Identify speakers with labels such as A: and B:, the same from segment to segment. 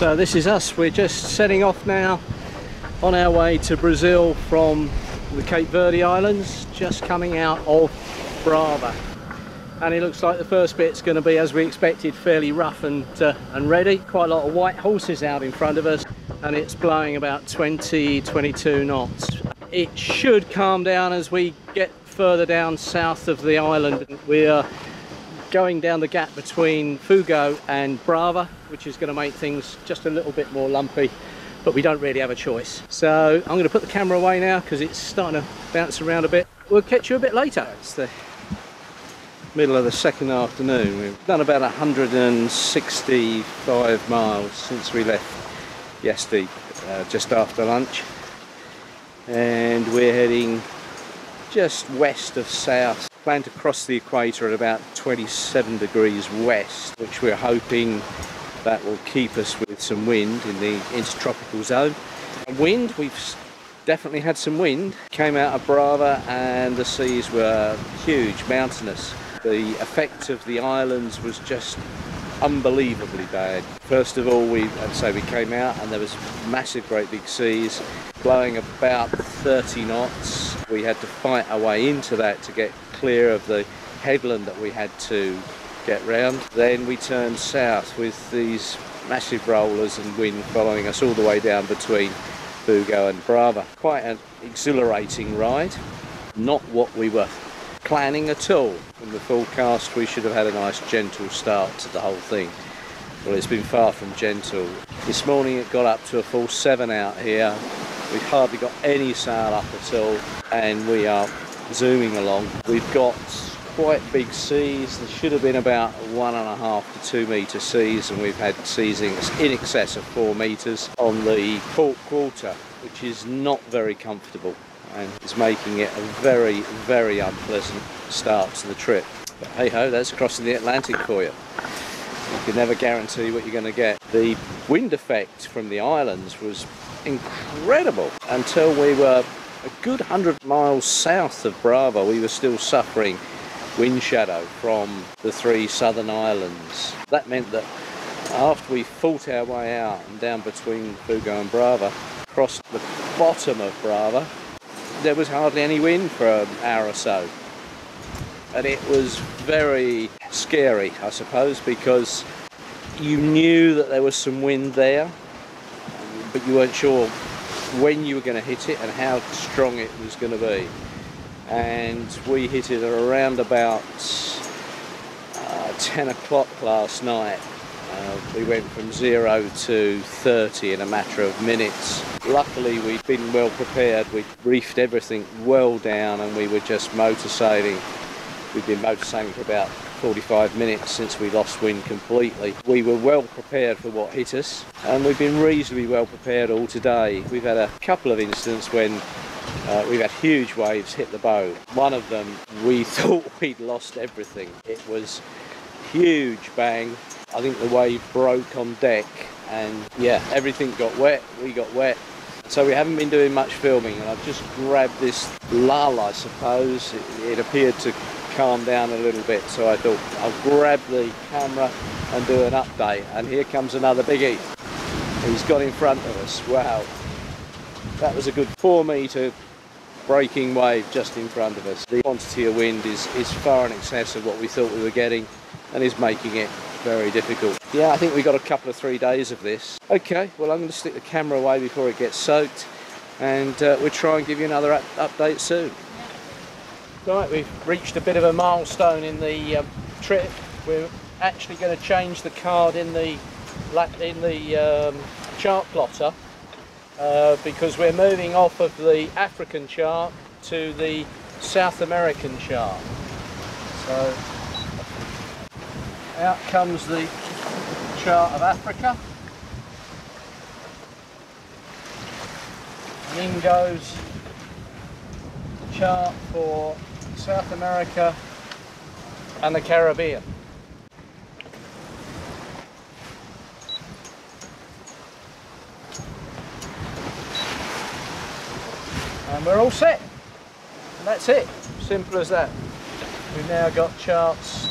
A: So this is us, we're just setting off now on our way to Brazil from the Cape Verde Islands, just coming out of Brava. And it looks like the first bit's going to be, as we expected, fairly rough and ready. Quite a lot of white horses out in front of us, and it's blowing about 20-22 knots. It should calm down as we get further down south of the island. We are going down the gap between Fugo and Brava, which is going to make things just a little bit more lumpy, but we don't really have a choice. So I'm going to put the camera away now because it's starting to bounce around a bit. We'll catch you a bit later. It's the middle of the second afternoon. We've done about 165 miles since we left yesterday, just after lunch, and we're heading just west of south. Plan to cross the equator at about 27 degrees west, which we're hoping that will keep us with some wind in the intertropical zone. Wind, we've definitely had some wind. Came out of Brava and the seas were huge, mountainous. The effect of the islands was just unbelievably bad. First of all, we came out and there was massive, great big seas blowing about 30 knots. We had to fight our way into that to get clear of the headland that we had to get round. Then we turned south with these massive rollers and wind following us all the way down between Fugo and Brava. Quite an exhilarating ride. Not what we were planning at all. From the forecast, we should have had a nice gentle start to the whole thing. Well, it's been far from gentle. This morning it got up to a full 7 out here. We've hardly got any sail up at all, and we are zooming along. We've got quite big seas. There should have been about 1.5 to 2 metre seas, and we've had seas in excess of 4 metres on the port quarter, which is not very comfortable and is making it a very, very unpleasant start to the trip. But hey ho, that's crossing the Atlantic for you. You can never guarantee what you're going to get. The wind effect from the islands was incredible. Until we were a good 100 miles south of Brava, we were still suffering wind shadow from the 3 southern islands. That meant that after we fought our way out and down between Fugo and Brava, crossed the bottom of Brava, there was hardly any wind for an hour or so. And it was very scary, I suppose, because you knew that there was some wind there, but you weren't sure when you were going to hit it and how strong it was going to be. And we hit it around about 10 o'clock last night. We went from 0 to 30 in a matter of minutes. Luckily, we'd been well prepared. We'd reefed everything well down and we were just motor sailing. We'd been motor sailing for about 45 minutes since we lost wind completely. We were well prepared for what hit us, and we've been reasonably well prepared all today. We've had a couple of incidents when we've had huge waves hit the boat. One of them, we thought we'd lost everything. It was huge bang. I think the wave broke on deck and yeah, everything got wet, we got wet. So we haven't been doing much filming, and I've just grabbed this lull, I suppose. It appeared to calm down a little bit, so I thought I'll grab the camera and do an update. And here comes another biggie. He's got in front of us. Wow. That was a good 4 metre breaking wave just in front of us. The quantity of wind is far in excess of what we thought we were getting and is making it very difficult. Yeah, I think we got a couple of 3 days of this. Okay, well, I'm going to stick the camera away before it gets soaked, and we'll try and give you another update soon. Right, we've reached a bit of a milestone in the trip. We're actually going to change the card in the chart plotter because we're moving off of the African chart to the South American chart. So out comes the chart of Africa, and in goes the chart for South America and the Caribbean. And we're all set. And that's it. Simple as that. We've now got charts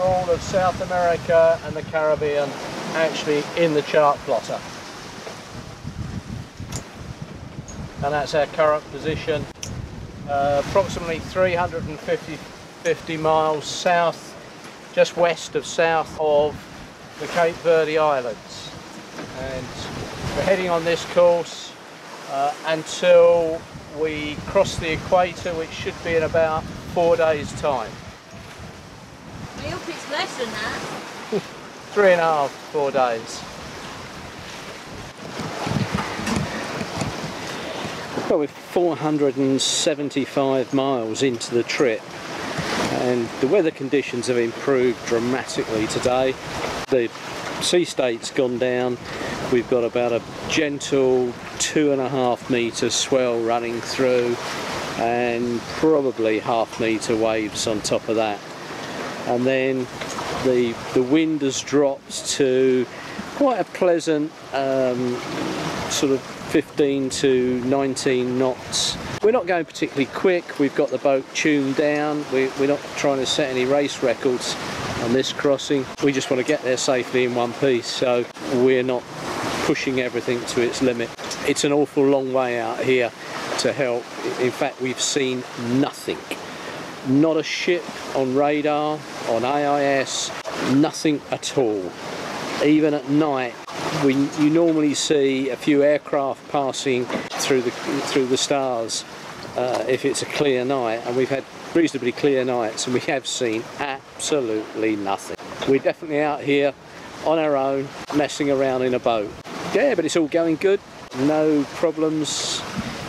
A: all of South America and the Caribbean actually in the chart plotter. And that's our current position, approximately 350 miles south, just west of south of the Cape Verde Islands. And we're heading on this course until we cross the equator, which should be in about 4 days' time.
B: I hope it's less than that.
A: 3.5, 4 days. Well, we're 475 miles into the trip, and the weather conditions have improved dramatically today. The sea state's gone down. We've got about a gentle 2.5 metre swell running through, and probably half-metre waves on top of that. And then the wind has dropped to quite a pleasant sort of 15 to 19 knots. We're not going particularly quick. We've got the boat tuned down. We're not trying to set any race records on this crossing. We just want to get there safely in one piece, so we're not pushing everything to its limit. It's an awful long way out here to help. In fact, we've seen nothing. Not a ship on radar, on AIS, nothing at all. Even at night, you normally see a few aircraft passing through the stars if it's a clear night, and we've had reasonably clear nights, and we have seen absolutely nothing. We're definitely out here on our own, messing around in a boat. Yeah, but it's all going good. No problems.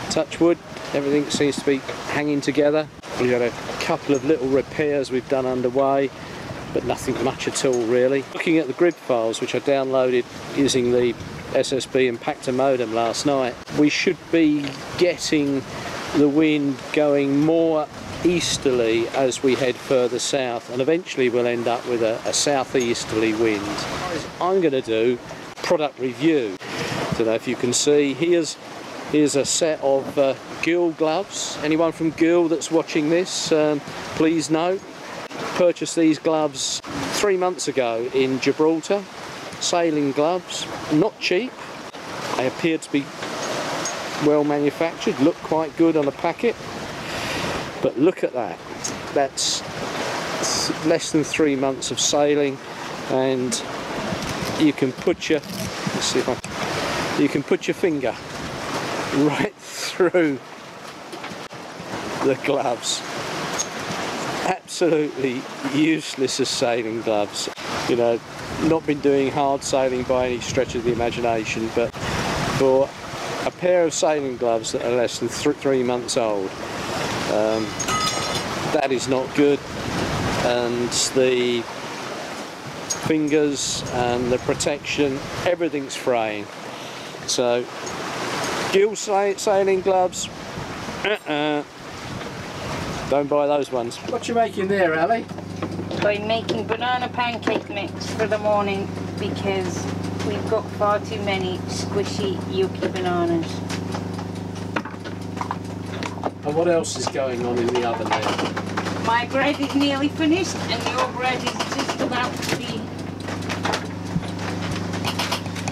A: Touch wood. Everything seems to be hanging together. We've got a couple of little repairs we've done underway, but nothing much at all really. Looking at the grid files, which I downloaded using the SSB Impactor modem last night, we should be getting the wind going more easterly as we head further south, and eventually we'll end up with a southeasterly wind. I'm going to do product review. I don't know if you can see, here's a set of Gill gloves. Anyone from Gill that's watching this, please note. Purchased these gloves 3 months ago in Gibraltar. Sailing gloves, not cheap. They appear to be well manufactured, look quite good on the packet. But look at that. That's less than 3 months of sailing, and you can put your, let's see if you can put your finger right through the gloves. Absolutely useless as sailing gloves. You know, not been doing hard sailing by any stretch of the imagination, but for a pair of sailing gloves that are less than 3 months old, that is not good. And the fingers and the protection, everything's fraying. So Gill sailing gloves, don't buy those ones. What you making there, Ali?
B: I'm making banana pancake mix for the morning because we've got far too many squishy, yucky bananas.
A: And what else is going on in the oven now?
B: My bread is nearly finished and your bread is just about to be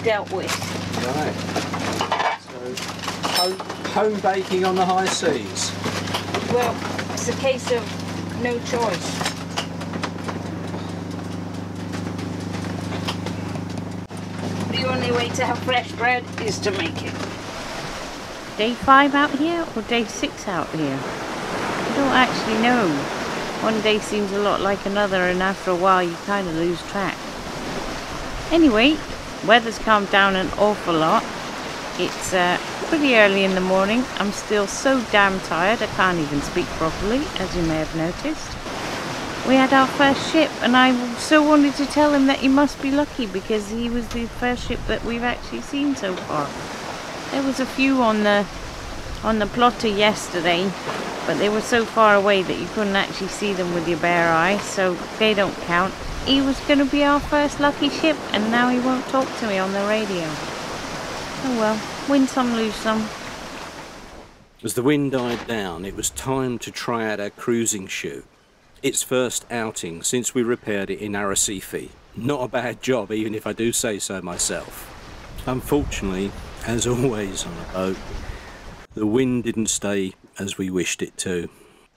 B: dealt with.
A: Right. So, home baking on the high seas?
B: Well, it's a case of no choice. The only way to have fresh bread is to make it.
C: Day 5 out here or day 6 out here? I don't actually know. One day seems a lot like another, and after a while you kind of lose track. Anyway, weather's calmed down an awful lot. It's pretty early in the morning. I'm still so damn tired I can't even speak properly, as you may have noticed. We had our first ship, and I so wanted to tell him that he must be lucky because he was the first ship that we've actually seen so far. There was a few on the plotter yesterday, but they were so far away that you couldn't actually see them with your bare eye, so they don't count. He was going to be our first lucky ship, and now he won't talk to me on the radio. Oh well, win some, lose some.
D: As the wind died down, it was time to try out our cruising chute.
A: its first outing since we repaired it in Arrecife. Not a bad job, even if I do say so myself. Unfortunately, as always on a boat, the wind didn't stay as we wished it to,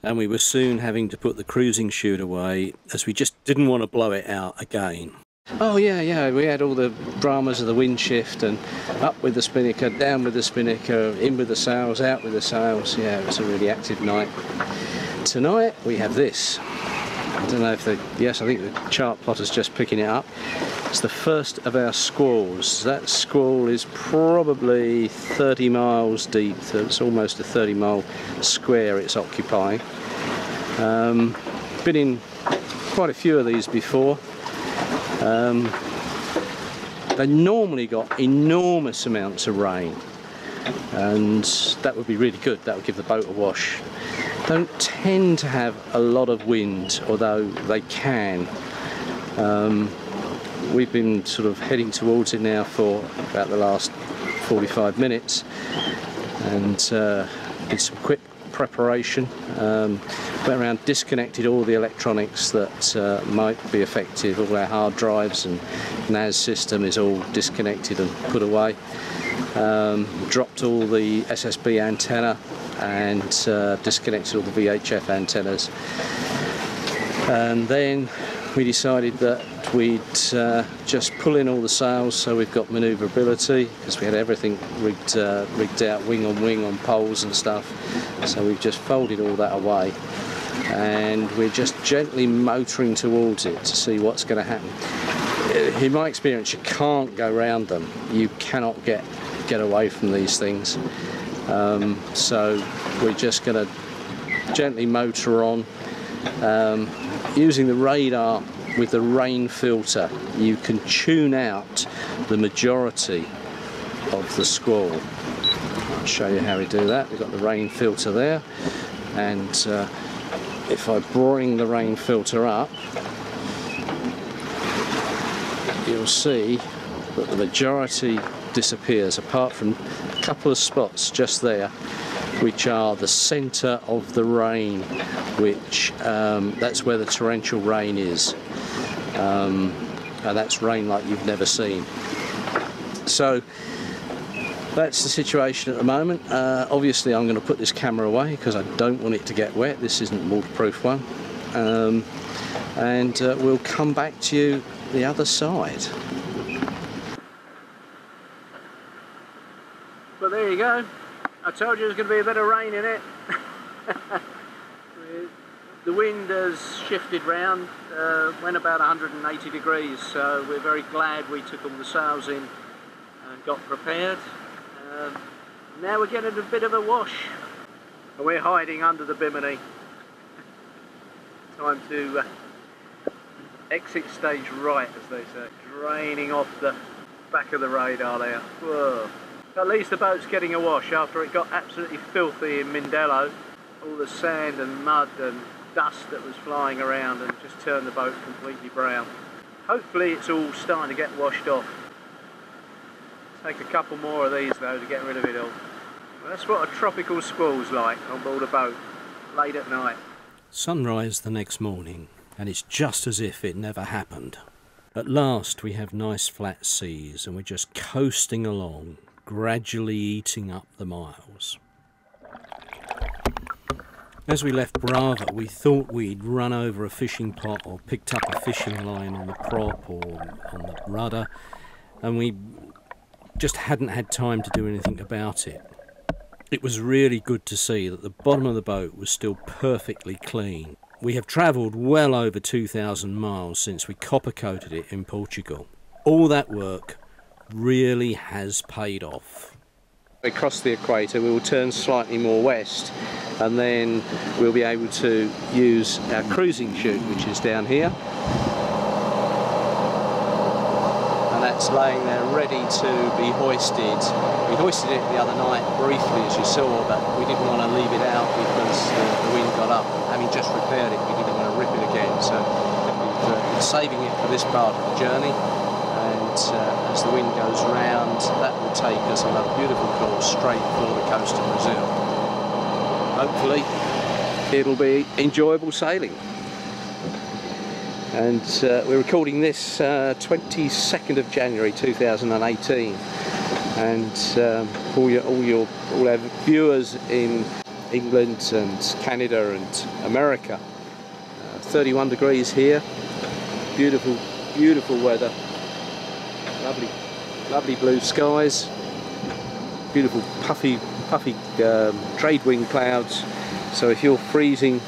A: and we were soon having to put the cruising chute away as we just didn't want to blow it out again. Oh yeah, we had all the dramas of the wind shift and up with the spinnaker, down with the spinnaker, in with the sails, out with the sails. Yeah, it was a really active night. Tonight we have this. I don't know if yes, I think the chart plotter's just picking it up. It's the first of our squalls. That squall is probably 30 miles deep. So it's almost a 30-mile square it's occupying. Been in quite a few of these before. They normally got enormous amounts of rain, and that would be really good. That would give the boat a wash. Don't tend to have a lot of wind, although they can. We've been sort of heading towards it now for about the last 45 minutes, and did some quick preparation. Went around, disconnected all the electronics that might be affected. All our hard drives and NAS system is all disconnected and put away. Dropped all the SSB antenna and disconnected all the VHF antennas. And then we decided that we'd just pull in all the sails so we've got manoeuvrability, because we had everything rigged out wing on poles and stuff. So we've just folded all that away, and we're just gently motoring towards it to see what's going to happen. In my experience, you can't go around them. You cannot get away from these things. So we're just going to gently motor on. Using the radar with the rain filter, you can tune out the majority of the squall. I'll show you how we do that. We've got the rain filter there, and if I bring the rain filter up, you'll see that the majority disappears, apart from a couple of spots just there, which are the centre of the rain, which that's where the torrential rain is, and that's rain like you've never seen. So that's the situation at the moment. Obviously I'm going to put this camera away because I don't want it to get wet. This isn't a waterproof one, and we'll come back to you the other side. Well, there you go. I told you there's going to be a bit of rain in it. The wind has shifted round, went about 180 degrees, so we're very glad we took all the sails in and got prepared. Now we're getting a bit of a wash. We're hiding under the bimini. Time to exit stage right, as they say. Draining off the back of the radar there. Whoa. At least the boat's getting a wash after it got absolutely filthy in Mindelo. All the sand and mud and dust that was flying around and just turned the boat completely brown. Hopefully it's all starting to get washed off. Take a couple more of these though to get rid of it all. Well, that's what a tropical squall's like on board a boat, late at night. Sunrise the next morning, and it's just as if it never happened. At last we have nice flat seas, and we're just coasting along, gradually eating up the miles. As we left Brava, we thought we'd run over a fishing pot or picked up a fishing line on the prop or on the rudder, and we just hadn't had time to do anything about it. It was really good to see that the bottom of the boat was still perfectly clean. We have travelled well over 2,000 miles since we copper coated it in Portugal. All that work really has paid off. Across the equator we will turn slightly more west, and then we'll be able to use our cruising chute, which is down here, and that's laying there ready to be hoisted. We hoisted it the other night briefly, as you saw, but we didn't want to leave it out because the wind got up. Having just repaired it, we didn't want to rip it again, so we've been saving it for this part of the journey. As the wind goes round, that will take us on a beautiful course straight for the coast of Brazil. Hopefully it'll be enjoyable sailing. and we're recording this 22nd of January 2018, and all our viewers in England and Canada and America. 31 degrees here, beautiful weather, lovely blue skies, beautiful puffy trade wind clouds. So if you're freezing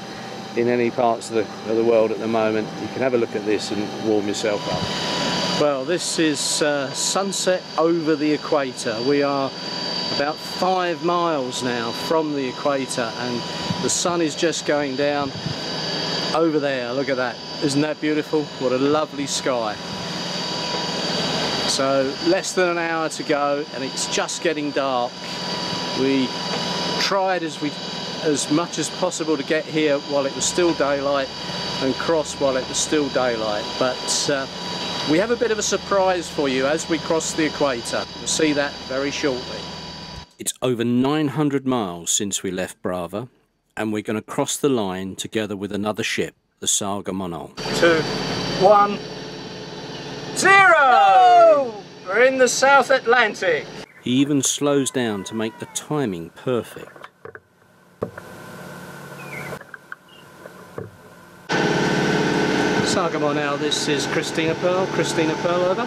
A: in any parts of the world at the moment, you can have a look at this and warm yourself up. Well, this is sunset over the equator. We are about 5 miles now from the equator, and the sun is just going down over there. Look at that. Isn't that beautiful? What a lovely sky. So less than an hour to go, and it's just getting dark. We tried as much as possible to get here while it was still daylight and cross while it was still daylight, but we have a bit of a surprise for you as we cross the equator. You'll see that very shortly. It's over 900 miles since we left Brava, and we're going to cross the line together with another ship, the Saga Monol. 2, 1, 0! No! We're in the South Atlantic. He even slows down to make the timing perfect. Saga Monol, this is Christina Pearl. Christina Pearl, over.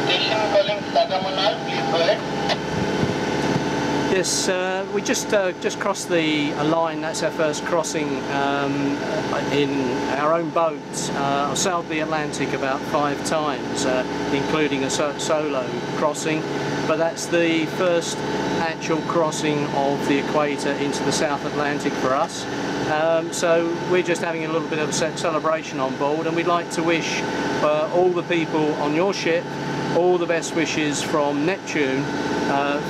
D: Station calling Saga Monol, please go ahead.
A: Yes, we just crossed the line. That's our first crossing in our own boat. I've sailed the Atlantic about 5 times, including a solo crossing, but that's the first actual crossing of the equator into the South Atlantic for us. So we're just having a little bit of a celebration on board, and we'd like to wish all the people on your ship all the best wishes from Neptune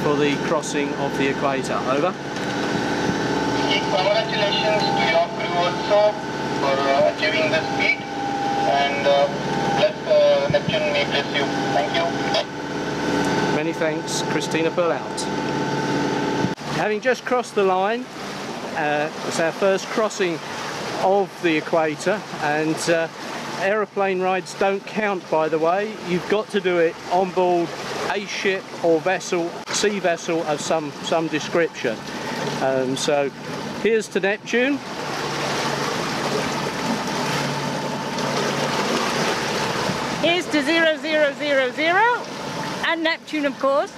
A: for the crossing of the equator. Over.
D: Congratulations to your crew also for achieving this feat, and bless Neptune may bless you. Thank you.
A: Many thanks. Christina Pearl out. Having just crossed the line, it's our first crossing of the equator, and aeroplane rides don't count, by the way. You've got to do it on board a ship or vessel, sea vessel of some description. So here's to Neptune.
B: Here's to 0000 and Neptune, of course.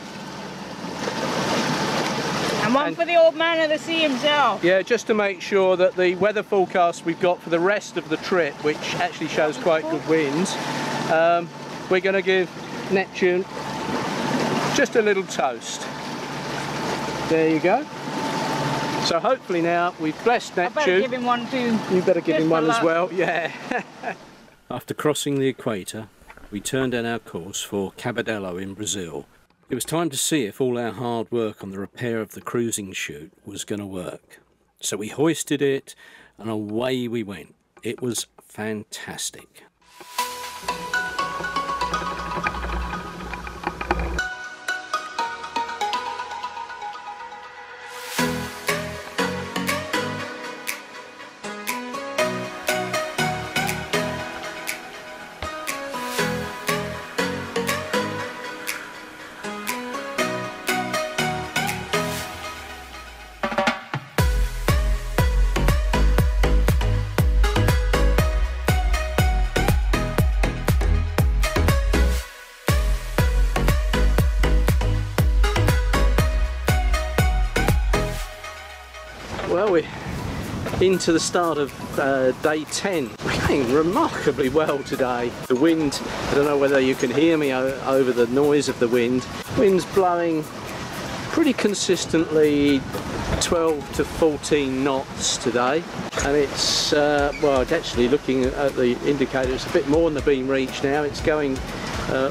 B: And one for the old man of the sea himself.
A: Yeah, just to make sure that the weather forecast we've got for the rest of the trip, which actually shows quite good winds, we're going to give Neptune just a little toast. There you go. So hopefully now we've blessed Neptune.
B: I better give him one too.
A: You better give him one as
B: luck.
A: well, yeah. After crossing the equator, we turned down our course for Cabedelo in Brazil. It was time to see if all our hard work on the repair of the cruising chute was going to work. So we hoisted it and away we went. It was fantastic. Well, we're into the start of day 10. We're going remarkably well today. The wind, I don't know whether you can hear me over the noise of the wind. Wind's blowing pretty consistently 12 to 14 knots today, and it's well, actually looking at the indicator, it's a bit more than the beam reach now. It's going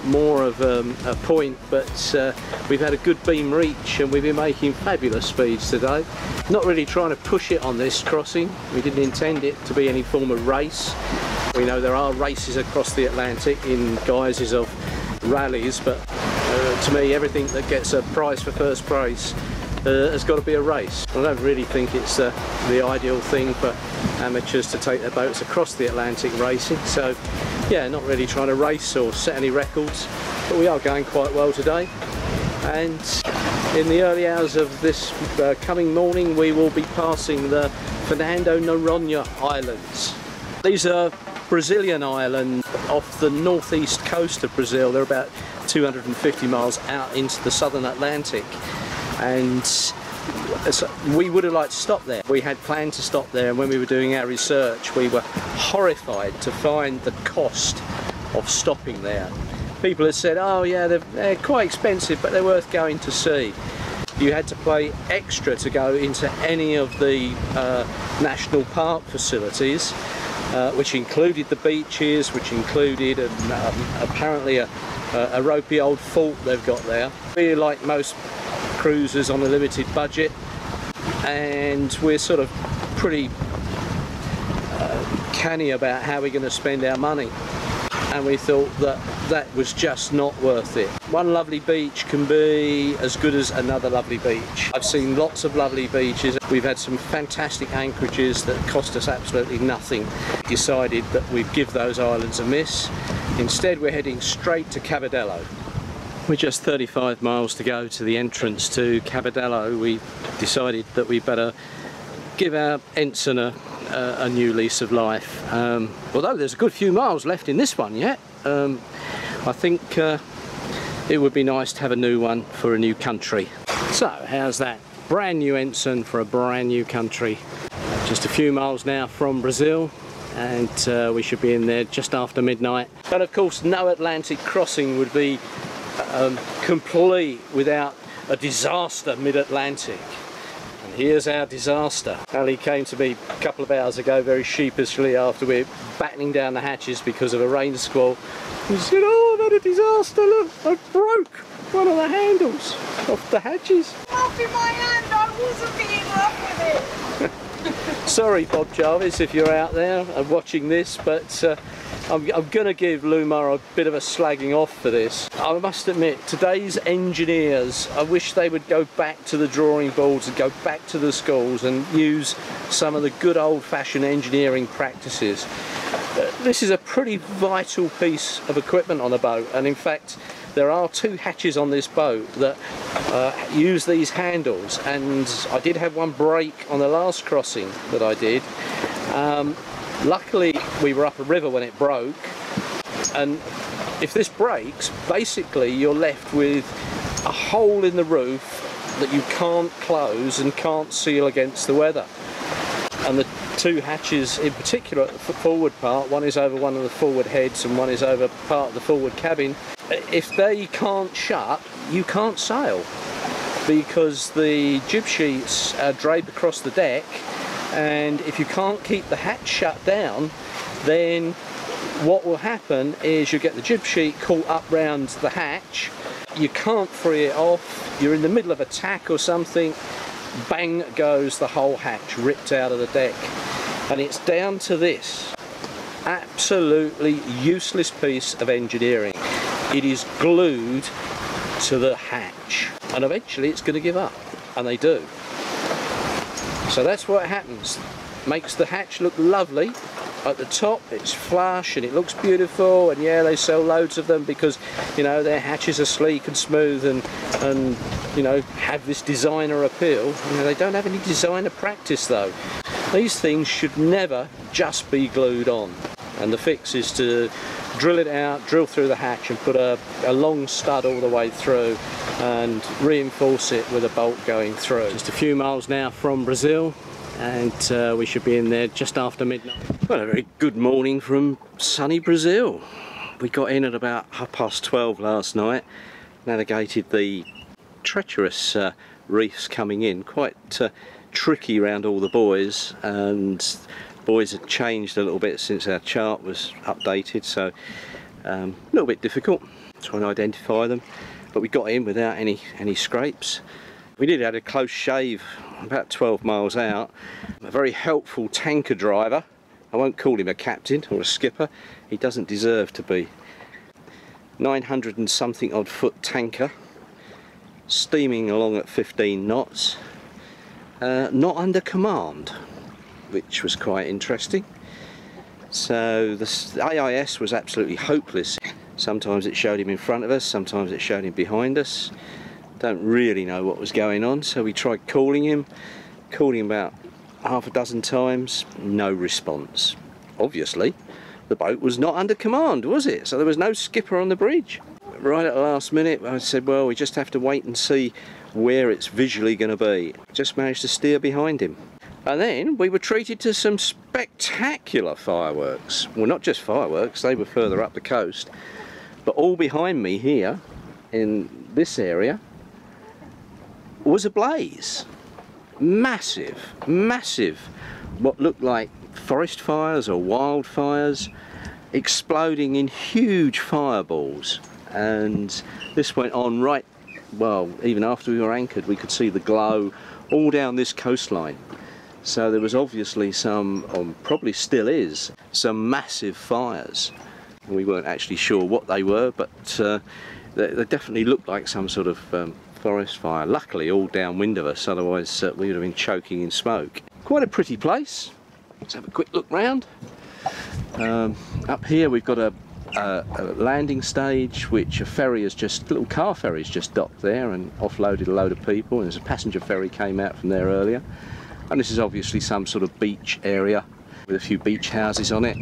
A: more of a point, but we've had a good beam reach and we've been making fabulous speeds today. Not really trying to push it on this crossing. We didn't intend it to be any form of race. We know there are races across the Atlantic in guises of rallies, but to me everything that gets a prize for first place has got to be a race. I don't really think it's the ideal thing for amateurs to take their boats across the Atlantic racing, so yeah, not really trying to race or set any records, but we are going quite well today. And in the early hours of this coming morning, we will be passing the Fernando Noronha Islands. These are Brazilian islands off the northeast coast of Brazil. They're about 250 miles out into the southern Atlantic, and so we would have liked to stop there. We had planned to stop there, and when we were doing our research we were horrified to find the cost of stopping there. People had said, oh yeah, they're quite expensive, but they're worth going to see. You had to pay extra to go into any of the national park facilities, which included the beaches, which included apparently a ropey old fort they've got there. We're like most cruisers on a limited budget, and we're sort of pretty canny about how we're going to spend our money, and we thought that that was just not worth it. One lovely beach can be as good as another lovely beach. I've seen lots of lovely beaches. We've had some fantastic anchorages that cost us absolutely nothing. We decided that we'd give those islands a miss. Instead we're heading straight to Cabedelo. We're just 35 miles to go to the entrance to Cabedelo. We decided that we better give our ensign a new lease of life. Although there's a good few miles left in this one yet, I think it would be nice to have a new one for a new country. So how's that? Brand new ensign for a brand new country. Just a few miles now from Brazil, and we should be in there just after midnight. But of course no Atlantic crossing would be complete without a disaster mid-Atlantic. And here's our disaster. Ali came to me a couple of hours ago very sheepishly after we're battening down the hatches because of a rain squall. He said, oh, I've had a disaster, look, I broke one of the handles off the hatches.
B: Off in my hand, I wasn't being rough with it.
A: Sorry Bob Jarvis if you're out there and watching this, but I'm going to give Lumar a bit of a slagging off for this. I must admit, today's engineers, I wish they would go back to the drawing boards and go back to the schools and use some of the good old-fashioned engineering practices. This is a pretty vital piece of equipment on a boat, and in fact there are two hatches on this boat that use these handles, and I did have one break on the last crossing that I did. Luckily we were up a river when it broke, and if this breaks, basically you're left with a hole in the roof that you can't close and can't seal against the weather. And the two hatches in particular at the forward part, one is over one of the forward heads and one is over part of the forward cabin. If they can't shut, you can't sail, because the jib sheets drape across the deck, and if you can't keep the hatch shut down, then what will happen is you get the jib sheet caught up round the hatch, you can't free it off, you're in the middle of a tack or something, bang goes the whole hatch, ripped out of the deck. And it's down to this absolutely useless piece of engineering. It is glued to the hatch, and eventually it's going to give up, and they do. So that's what happens. Makes the hatch look lovely at the top, it's flush and it looks beautiful, and yeah, they sell loads of them because, you know, their hatches are sleek and smooth and you know, have this designer appeal. You know, they don't have any designer practice though. These things should never just be glued on, and the fix is to drill it out, drill through the hatch and put a long stud all the way through and reinforce it with a bolt going through. Just a few miles now from Brazil, and we should be in there just after midnight. Well, a very good morning from sunny Brazil. We got in at about 12:30 last night, navigated the treacherous reefs coming in, quite tricky around all the buoys, and buoys had changed a little bit since our chart was updated, so a little bit difficult trying to identify them, but we got in without any scrapes. We did have a close shave about 12 miles out. A very helpful tanker driver, I won't call him a captain or a skipper, he doesn't deserve to be. 900 and something odd foot tanker, steaming along at 15 knots, not under command, which was quite interesting. So the AIS was absolutely hopeless. Sometimes it showed him in front of us, sometimes it showed him behind us. Don't really know what was going on, so we tried calling him about half a dozen times, no response. Obviously the boat was not under command, was it? So there was no skipper on the bridge. Right at the last minute I said, well, we just have to wait and see where it's visually going to be. Just managed to steer behind him. And then we were treated to some spectacular fireworks. Well, not just fireworks, they were further up the coast, but all behind me here in this area was ablaze. Massive, massive, what looked like forest fires or wildfires, exploding in huge fireballs. And this went on right, well, even after we were anchored, we could see the glow all down this coastline. So there was obviously some, or probably still is, some massive fires. We weren't actually sure what they were, but they definitely looked like some sort of forest fire. Luckily all downwind of us, otherwise we would have been choking in smoke. Quite a pretty place. Let's have a quick look round. Up here we've got a landing stage, which a ferry has just, little car ferry's just docked there and offloaded a load of people, and there's a passenger ferry came out from there earlier. And this is obviously some sort of beach area with a few beach houses on it.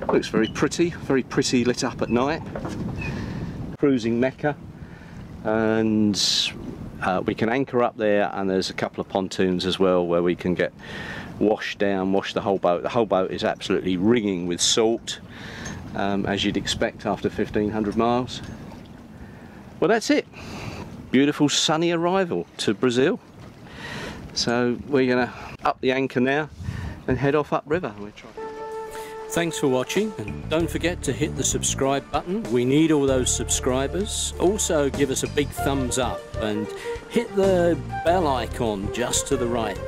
A: Looks very pretty lit up at night. Cruising Mecca. And we can anchor up there, and there's a couple of pontoons as well where we can get washed down, wash the whole boat. The whole boat is absolutely ringing with salt, as you'd expect after 1,500 miles. Well, that's it. Beautiful sunny arrival to Brazil. So we're going to up the anchor now and head off upriver. Thanks for watching, and don't forget to hit the subscribe button. We need all those subscribers. Also give us a big thumbs up and hit the bell icon just to the right.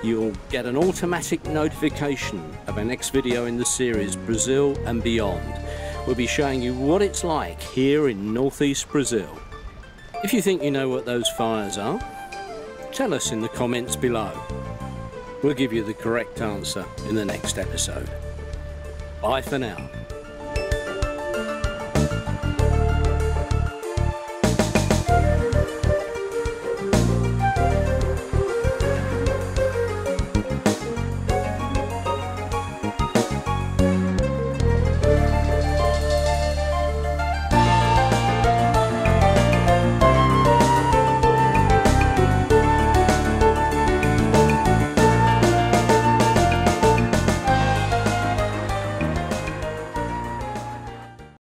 A: You'll get an automatic notification of our next video in the series Brazil and Beyond. We'll be showing you what it's like here in northeast Brazil. If you think you know what those fires are, tell us in the comments below. We'll give you the correct answer in the next episode. Bye for now.